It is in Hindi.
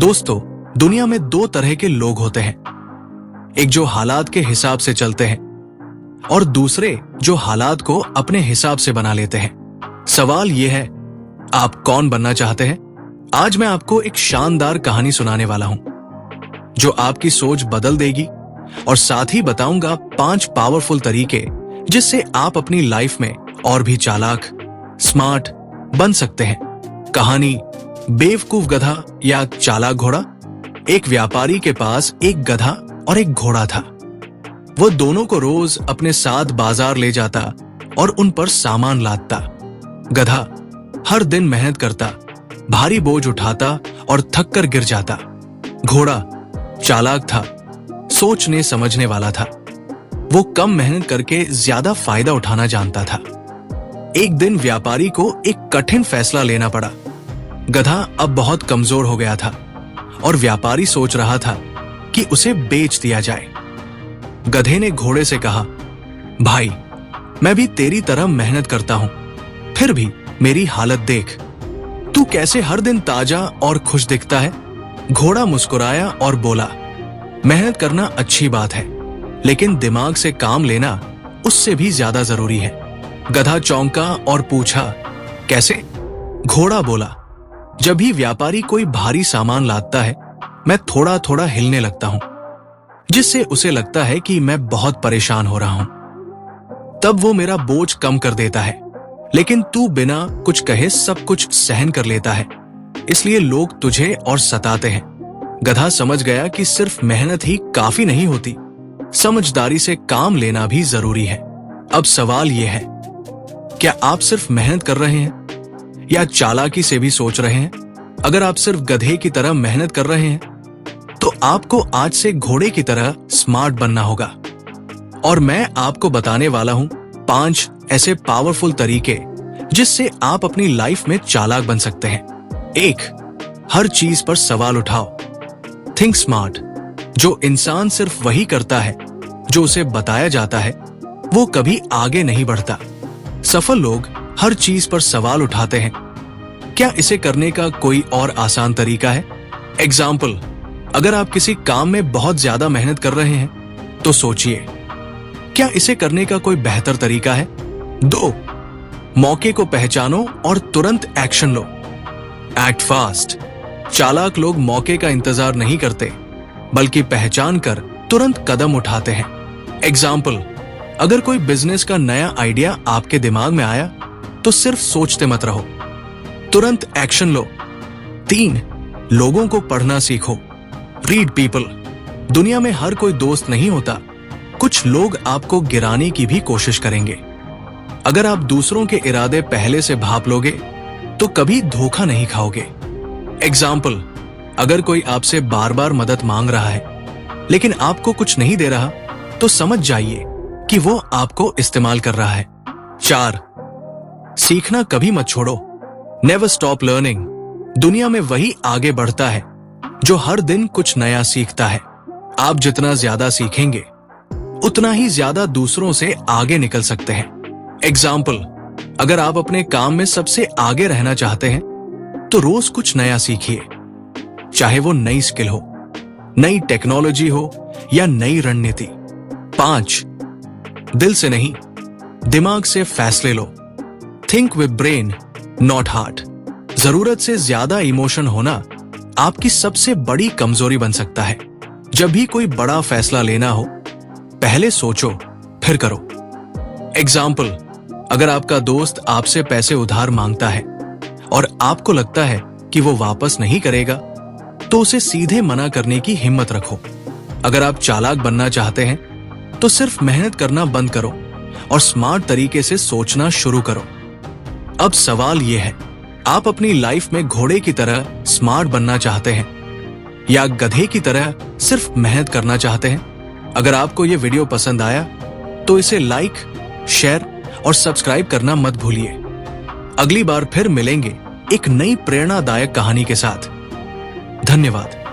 दोस्तों, दुनिया में दो तरह के लोग होते हैं। एक जो हालात के हिसाब से चलते हैं और दूसरे जो हालात को अपने हिसाब से बना लेते हैं। सवाल यह है, आप कौन बनना चाहते हैं? आज मैं आपको एक शानदार कहानी सुनाने वाला हूं जो आपकी सोच बदल देगी और साथ ही बताऊंगा 5 पावरफुल तरीके जिससे आप अपनी लाइफ में और भी चालाक, स्मार्ट बन सकते हैं। कहानी बेवकूफ गधा या चालाक घोड़ा। एक व्यापारी के पास एक गधा और एक घोड़ा था। वो दोनों को रोज अपने साथ बाजार ले जाता और उन पर सामान लादता। गधा हर दिन मेहनत करता, भारी बोझ उठाता और थक कर गिर जाता। घोड़ा चालाक था, सोचने समझने वाला था। वो कम मेहनत करके ज्यादा फायदा उठाना जानता था। एक दिन व्यापारी को एक कठिन फैसला लेना पड़ा। गधा अब बहुत कमजोर हो गया था और व्यापारी सोच रहा था कि उसे बेच दिया जाए। गधे ने घोड़े से कहा, भाई, मैं भी तेरी तरह मेहनत करता हूं, फिर भी मेरी हालत देख। तू कैसे हर दिन ताजा और खुश दिखता है। घोड़ा मुस्कुराया और बोला, मेहनत करना अच्छी बात है, लेकिन दिमाग से काम लेना उससे भी ज्यादा जरूरी है। गधा चौंका और पूछा, कैसे? घोड़ा बोला, जब भी व्यापारी कोई भारी सामान लाता है, मैं थोड़ा थोड़ा हिलने लगता हूं, जिससे उसे लगता है कि मैं बहुत परेशान हो रहा हूं। तब वो मेरा बोझ कम कर देता है, लेकिन तू बिना कुछ कहे सब कुछ सहन कर लेता है, इसलिए लोग तुझे और सताते हैं। गधा समझ गया कि सिर्फ मेहनत ही काफी नहीं होती, समझदारी से काम लेना भी जरूरी है। अब सवाल यह है, क्या आप सिर्फ मेहनत कर रहे हैं या चालाकी से भी सोच रहे हैं? अगर आप सिर्फ गधे की तरह मेहनत कर रहे हैं तो आपको आज से घोड़े की तरह स्मार्ट बनना होगा। और मैं आपको बताने वाला हूं 5 ऐसे पावरफुल तरीके जिससे आप अपनी लाइफ में चालाक बन सकते हैं। 1, हर चीज पर सवाल उठाओ। Think smart. जो इंसान सिर्फ वही करता है जो उसे बताया जाता है, वो कभी आगे नहीं बढ़ता। सफल लोग हर चीज पर सवाल उठाते हैं। क्या इसे करने का कोई और आसान तरीका है? एग्जाम्पल, अगर आप किसी काम में बहुत ज्यादा मेहनत कर रहे हैं तो सोचिए, क्या इसे करने का कोई बेहतर तरीका है? 2, मौके को पहचानो और तुरंत एक्शन लो। Act fast. चालाक लोग मौके का इंतजार नहीं करते, बल्कि पहचान कर तुरंत कदम उठाते हैं। एग्जाम्पल, अगर कोई बिजनेस का नया आइडिया आपके दिमाग में आया तो सिर्फ सोचते मत रहो, तुरंत एक्शन लो। 3, लोगों को पढ़ना सीखो। Read people. दुनिया में हर कोई दोस्त नहीं होता, कुछ लोग आपको गिराने की भी कोशिश करेंगे। अगर आप दूसरों के इरादे पहले से भांप लोगे तो कभी धोखा नहीं खाओगे। एग्जाम्पल, अगर कोई आपसे बार बार मदद मांग रहा है लेकिन आपको कुछ नहीं दे रहा तो समझ जाइए कि वो आपको इस्तेमाल कर रहा है। 4, सीखना कभी मत छोड़ो। Never stop learning. दुनिया में वही आगे बढ़ता है जो हर दिन कुछ नया सीखता है। आप जितना ज्यादा सीखेंगे उतना ही ज्यादा दूसरों से आगे निकल सकते हैं। एग्जाम्पल, अगर आप अपने काम में सबसे आगे रहना चाहते हैं तो रोज कुछ नया सीखिए, चाहे वो नई स्किल हो, नई टेक्नोलॉजी हो या नई रणनीति। 5, दिल से नहीं, दिमाग से फैसले लो। Think with brain, not heart. जरूरत से ज्यादा इमोशन होना आपकी सबसे बड़ी कमजोरी बन सकता है। जब भी कोई बड़ा फैसला लेना हो, पहले सोचो फिर करो। एग्जाम्पल, अगर आपका दोस्त आपसे पैसे उधार मांगता है और आपको लगता है कि वो वापस नहीं करेगा, तो उसे सीधे मना करने की हिम्मत रखो। अगर आप चालाक बनना चाहते हैं तो सिर्फ मेहनत करना बंद करो और स्मार्ट तरीके से सोचना शुरू करो। अब सवाल यह है, आप अपनी लाइफ में घोड़े की तरह स्मार्ट बनना चाहते हैं या गधे की तरह सिर्फ मेहनत करना चाहते हैं? अगर आपको यह वीडियो पसंद आया तो इसे लाइक, शेयर और सब्सक्राइब करना मत भूलिए। अगली बार फिर मिलेंगे एक नई प्रेरणादायक कहानी के साथ। धन्यवाद।